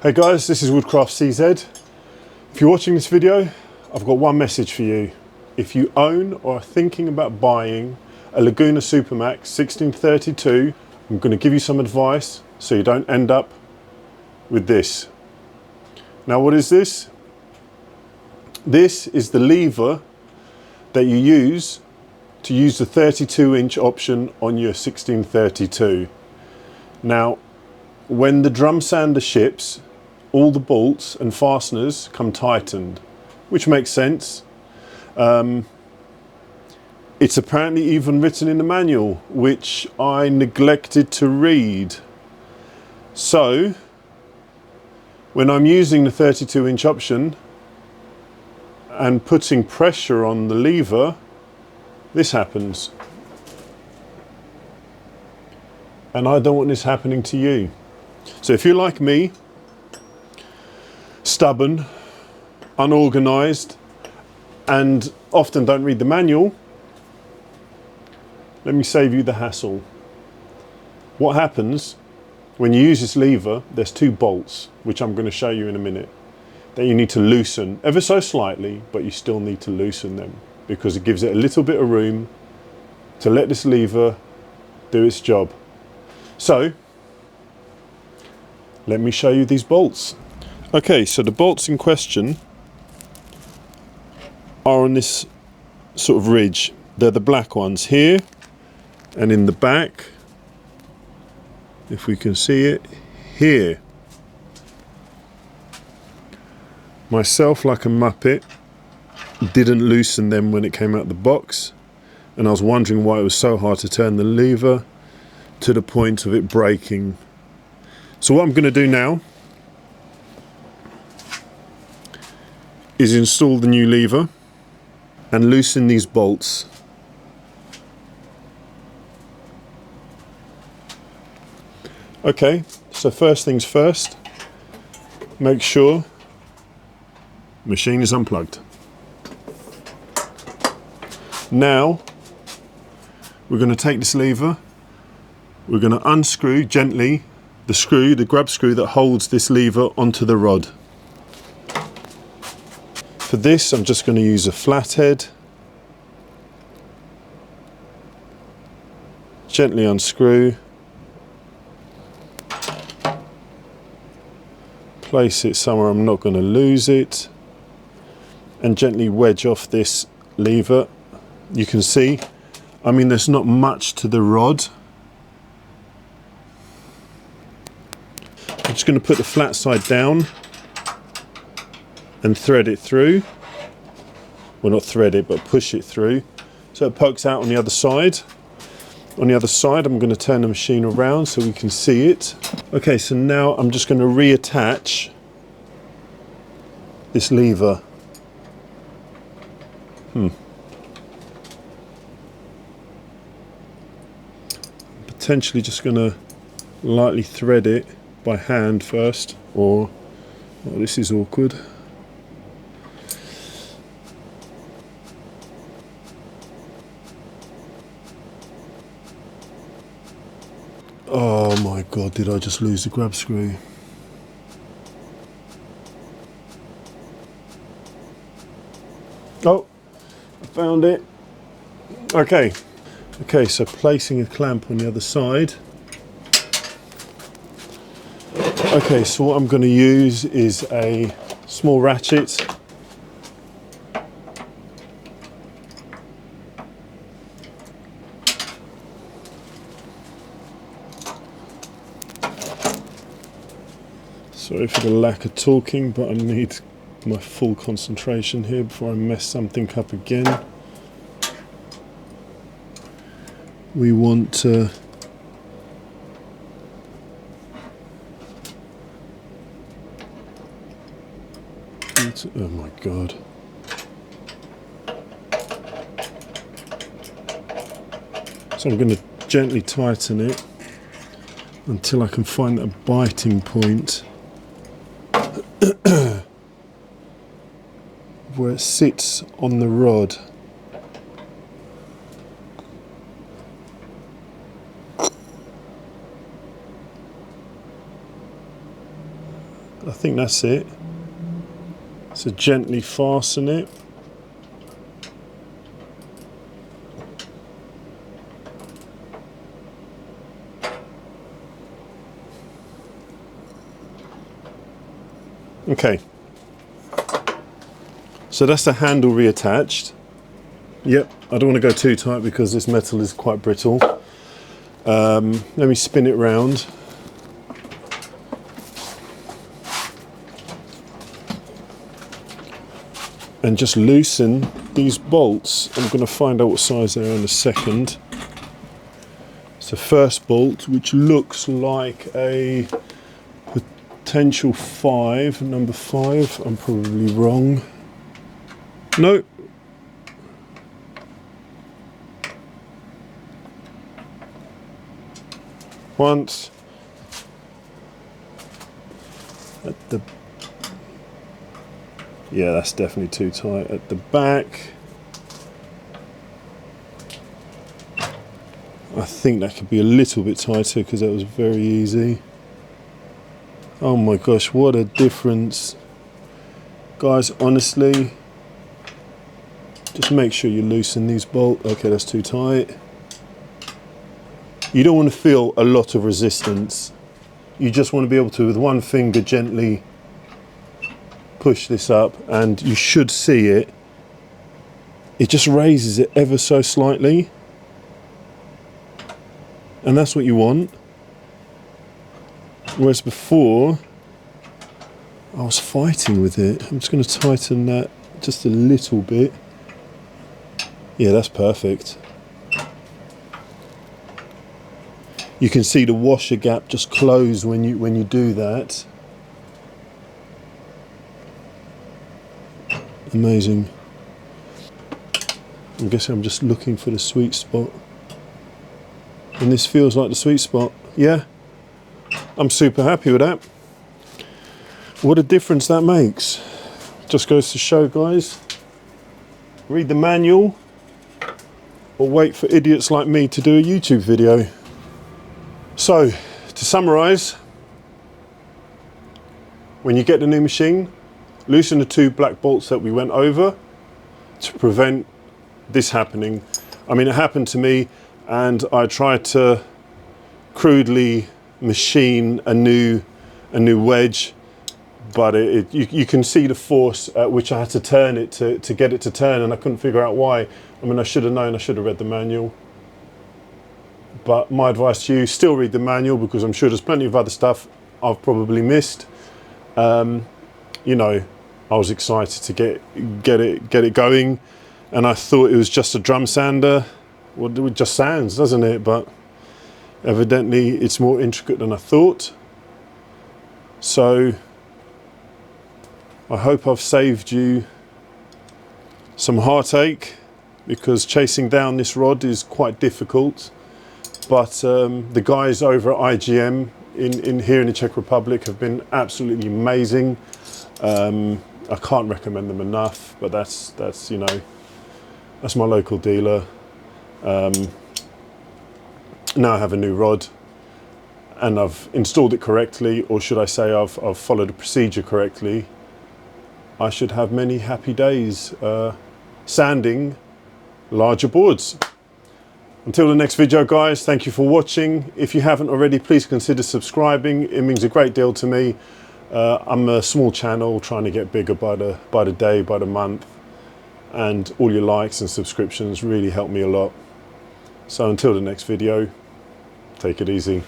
Hey guys, this is Woodcraft CZ. If you're watching this video, I've got one message for you. If you own or are thinking about buying a Laguna Supermax 1632, I'm going to give you some advice so you don't end up with this. Now what is this? This is the lever that you use to use the 32-inch option on your 1632. Now, when the drum sander ships, all the bolts and fasteners come tightened, which makes sense. It's apparently even written in the manual, which I neglected to read. So, when I'm using the 32-inch option and putting pressure on the lever, this happens. And I don't want this happening to you. So if you're like me, stubborn, unorganized, and often don't read the manual, let me save you the hassle. What happens when you use this lever, there's two bolts, which I'm going to show you in a minute, that you need to loosen ever so slightly, but you still need to loosen them because it gives it a little bit of room to let this lever do its job. So, let me show you these bolts. Okay, so the bolts in question are on this sort of ridge. They're the black ones here, and in the back, if we can see it, here. Myself, like a muppet, didn't loosen them when it came out the box, and I was wondering why it was so hard to turn the lever to the point of it breaking. So what I'm going to do now is install the new lever and loosen these bolts. Okay, so first things first, make sure the machine is unplugged. Now we're going to take this lever, we're going to unscrew gently the grub screw that holds this lever onto the rod. For this, I'm just going to use a flathead. Gently unscrew. Place it somewhere I'm not going to lose it. And gently wedge off this lever. You can see, I mean, there's not much to the rod. I'm just going to put the flat side down and thread it through. Well, not thread it, but push it through so it pokes out on the other side. On the other side, I'm going to turn the machine around so we can see it. Okay, so now I'm just going to reattach this lever. Potentially just going to lightly thread it by hand first, or oh, this is awkward. Oh my god, did I just lose the grub screw? Oh, I found it. Okay, so placing a clamp on the other side. Okay, so what I'm going to use is a small ratchet. Sorry for the lack of talking, but I need my full concentration here before I mess something up again. We want to oh my god. So I'm going to gently tighten it until I can find that biting point where it sits on the rod. I think that's it. So gently fasten it. Okay, so that's the handle reattached. Yep, I don't want to go too tight because this metal is quite brittle. Let me spin it round. And just loosen these bolts. I'm going to find out what size they are in a second. It's the first bolt, which looks like a potential 5, number 5. I'm probably wrong. No. Once. At the... Yeah, that's definitely too tight. At the back. I think that could be a little bit tighter because that was very easy. Oh my gosh, what a difference. Guys, honestly, just make sure you loosen these bolts. Okay, that's too tight. You don't want to feel a lot of resistance. You just want to be able to, with one finger, gently push this up, and you should see it. It just raises it ever so slightly. And that's what you want. Whereas before, I was fighting with it. I'm just going to tighten that just a little bit. Yeah, that's perfect. You can see the washer gap just close when you do that. Amazing. I'm guessing I'm just looking for the sweet spot. And this feels like the sweet spot. Yeah, I'm super happy with that. What a difference that makes. Just goes to show, guys, read the manual or wait for idiots like me to do a YouTube video. So, to summarize, when you get the new machine, loosen the 2 black bolts that we went over to prevent this happening. I mean, it happened to me, and I tried to crudely machine a new wedge, but you can see the force at which I had to turn it to get it to turn, and I couldn't figure out why. I mean, I should have known, I should have read the manual. But my advice to you, still read the manual, because I'm sure there's plenty of other stuff I've probably missed. You know, I was excited to get it going, and I thought it was just a drum sander. Well, it just sounds, doesn't it? But evidently it's more intricate than I thought. So I hope I've saved you some heartache, because chasing down this rod is quite difficult. But the guys over at IGM here in the Czech Republic have been absolutely amazing. I can't recommend them enough, but that's you know, that's my local dealer. Now I have a new rod, and I've installed it correctly, or should I say I've followed the procedure correctly. I should have many happy days sanding larger boards. Until the next video, guys, thank you for watching. If you haven't already, please consider subscribing. It means a great deal to me. I'm a small channel trying to get bigger by the day, by the month, and all your likes and subscriptions really help me a lot. So until the next video, take it easy.